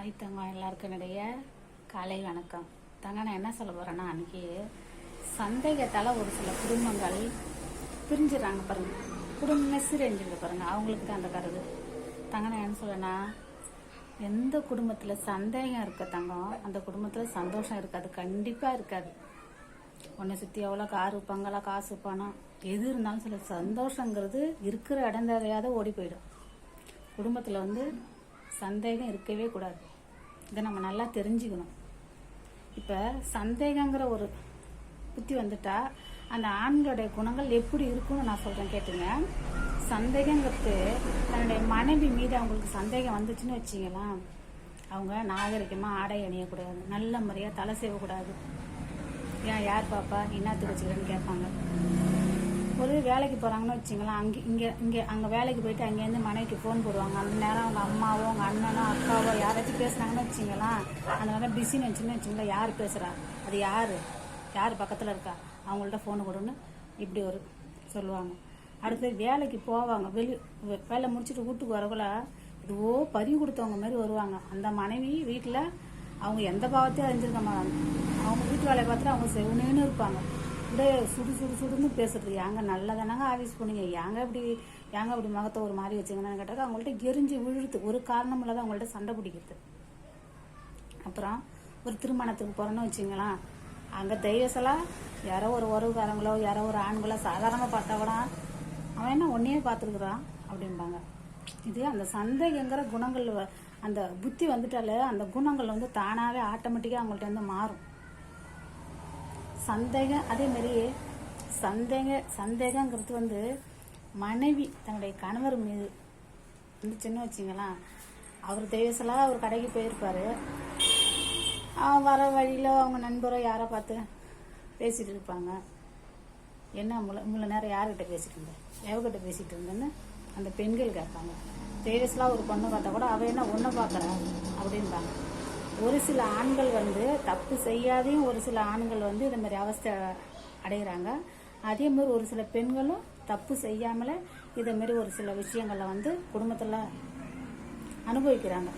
Hi தங்கம், எல்லாருக்கும் என்னுடைய காலை வணக்கம். தங்க நான் என்ன சொல்ல போகிறேன்னா, அன்றைக்கி சந்தேகத்தால் ஒரு சில குடும்பங்கள் பிரிஞ்சுறாங்க பாருங்க. குடும்பமே சீரழிஞ்சுங்க பாருங்க. அவங்களுக்கு தான் அந்த கருது. தங்க நான் என்ன சொல்லனா, எந்த குடும்பத்தில் சந்தேகம் இருக்க தங்கம், அந்த குடும்பத்தில் சந்தோஷம் இருக்காது, கண்டிப்பாக இருக்காது. உன்னை சுற்றி எவ்வளோ காரு பங்களா காசு பணம் எது இருந்தாலும் சில சந்தோஷங்கிறது இருக்கிற இடம் தேவையாத ஓடி போயிடும். குடும்பத்தில் சந்தேகம் இருக்கவே கூடாது. இதை நம்ம நல்லா தெரிஞ்சுக்கணும். இப்போ சந்தேகங்கிற ஒரு புத்தி வந்துட்டா அந்த ஆண்களுடைய குணங்கள் எப்படி இருக்குன்னு நான் சொல்கிறேன், கேட்டுங்க. சந்தேகங்கிறது தன்னுடைய மனைவி மீது அவங்களுக்கு சந்தேகம் வந்துச்சுன்னு வச்சிங்களா, அவங்க நாகரிகமாக ஆடை அணியக்கூடாது, நல்ல முறையாக தலை செய்யக்கூடாது. ஏன் யார் பாப்பா என்னத்துக்கு வச்சுக்கிறேன்னு கேட்பாங்க. ஒரு வேலைக்கு போகிறாங்கன்னு வச்சிங்களா, அங்கே வேலைக்கு போயிட்டு அங்கேருந்து மனைவிக்கு ஃபோன் போடுவாங்க. அந்த நேரம் அவங்க அம்மாவோ அவங்க அண்ணனோ அக்காவோ யாராச்சும் பேசுனாங்கன்னு வச்சிங்களா, அந்த நேரம் பிஸின்னு வச்சிங்களா, யார் பேசுகிறா, அது யார் பக்கத்தில் இருக்கா, அவங்கள்ட்ட ஃபோனு கொடுன்னு இப்படி ஒரு சொல்லுவாங்க. அடுத்து வேலைக்கு போவாங்க, வேலை முடிச்சுட்டு வீட்டுக்கு வரக்குள்ள இதுவோ பறி கொடுத்தவங்க மாதிரி வருவாங்க. அந்த மனைவி வீட்டில் அவங்க எந்த பாவத்தையும் அறிஞ்சிருக்க மாட்டாங்க. அவங்க வீட்டு வேலையை பார்த்துட்டு அவங்க செவனேன்னு இருப்பாங்க. அப்படியே சுடுன்னு பேசுறது. ஏங்க நல்லதானாங்க ஆஃபீஸ் போனீங்க, ஏங்க அப்படி முகத்தை ஒரு மாதிரி வச்சுங்கன்னு கேட்டாக்க அவங்கள்ட்ட எரிஞ்சு விழுறது ஒரு காரணம் இல்லாத அவங்கள்ட்ட சண்டை பிடிக்கிறது. அப்புறம் ஒரு திருமணத்துக்கு போகிறோன்னு வச்சுங்களா, அங்கே தெய்வசலாக யாரோ ஒரு உறவுக்காரங்களோ யாரோ ஒரு ஆண்களோ சாதாரணமாக பார்த்தா கூட அவன் என்ன ஒன்றையே பார்த்துருக்குறான் அப்படிம்பாங்க. இது அந்த சந்தேகங்கிற குணங்கள், அந்த புத்தி வந்துட்டாலே அந்த குணங்கள் தானாகவே ஆட்டோமேட்டிக்காக அவங்கள்ட்ட மாறும். சந்தேகம் அதே மாதிரி சந்தேகங்கிறது மனைவி தன்னுடைய கணவர் மீது சின்ன வச்சிங்களா, அவர் தெய்வசலாக அவர் கடைக்கு போயிருப்பாரு, வர வழியில் அவங்க நண்பரோ யாரை பார்த்து பேசிட்டு இருப்பாங்க. என்ன முள்ள நேரம் யார்கிட்ட பேசிட்டு இருந்தேன், எவகிட்ட பேசிட்டு இருந்தேன்னு அந்த பெண்கள் கேட்பாங்க. தெய்வசலாக ஒரு பொண்ணு பார்த்தா கூட அவ என்ன ஒன்றை பார்க்குறா அப்படின்பாங்க. ஒரு சில ஆண்கள் தப்பு செய்யாதையும் ஒரு சில ஆண்கள் இதை மாதிரி அவஸ்தை அடைகிறாங்க. அதே மாதிரி ஒரு சில பெண்களும் தப்பு செய்யாமல இதை மாதிரி ஒரு சில விஷயங்களை குடும்பத்தில் அனுபவிக்கிறாங்க.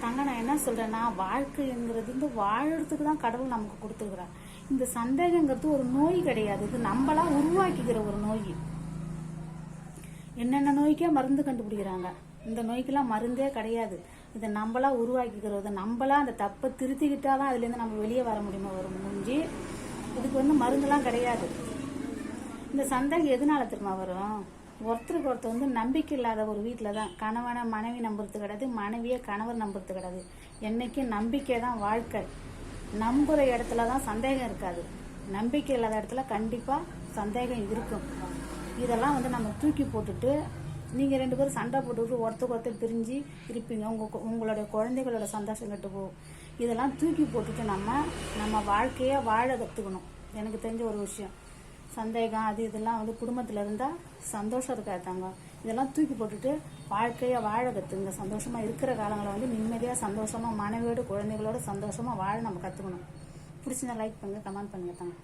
தங்க நான் என்ன சொல்றேன்னா, வாழ்க்கைங்கிறது வாழறதுக்கு தான் கடவுள் நமக்கு கொடுத்துருக்குறாங்க. இந்த சந்தேகங்கிறது ஒரு நோய் கிடையாது, இது நம்மளா உருவாக்கிக்கிற ஒரு நோய். என்னென்ன நோய்க்கே மருந்து கண்டுபிடிக்கிறாங்க, இந்த நோய்க்கெல்லாம் மருந்தே கிடையாது. இதை நம்மளா உருவாக்கிக்கிறது, நம்மளா அந்த தப்பை திருத்திக்கிட்டாதான் அதுலேருந்து நம்ம வெளியே வர முடியுமா முடிஞ்சு. இதுக்கு மருந்துலாம் கிடையாது. இந்த சந்தேகம் எதனால திரும்ப வரும், ஒருத்தருக்கு ஒருத்தர் நம்பிக்கை இல்லாத ஒரு வீட்டில் தான் கணவனை மனைவி நம்புறது கிடையாது, மனைவியை கணவர் நம்புறது கிடையாது. என்னைக்கும் நம்பிக்கை தான் வாழ்க்கை. நம்புகிற இடத்துல தான் சந்தேகம் இருக்காது, நம்பிக்கை இல்லாத இடத்துல கண்டிப்பாக சந்தேகம் இருக்கும். இதெல்லாம் நம்ம தூக்கி போட்டுட்டு நீங்கள் 2 பேரும் சண்டை போட்டுக்கிட்டு ஒருத்தர் பிரிஞ்சு இருப்பீங்க. உங்களுடைய குழந்தைகளோட சந்தோஷம் கெட்டு போகும். இதெல்லாம் தூக்கி போட்டுட்டு நம்ம வாழ்க்கையை வாழ கற்றுக்கணும். எனக்கு தெரிஞ்ச ஒரு விஷயம், சந்தேகம் இதெல்லாம் குடும்பத்தில் இருந்தால் சந்தோஷம் இருக்காதாங்க. இதெல்லாம் தூக்கி போட்டுட்டு வாழ்க்கையை வாழ கற்றுங்க. சந்தோஷமாக இருக்கிற காலங்களை நிம்மதியாக சந்தோஷமாக மனைவியோட குழந்தைகளோட சந்தோஷமாக வாழ நம்ம கற்றுக்கணும். பிடிச்சிருந்தா லைக் பண்ணுங்க, கமெண்ட் பண்ணுங்க தாங்க.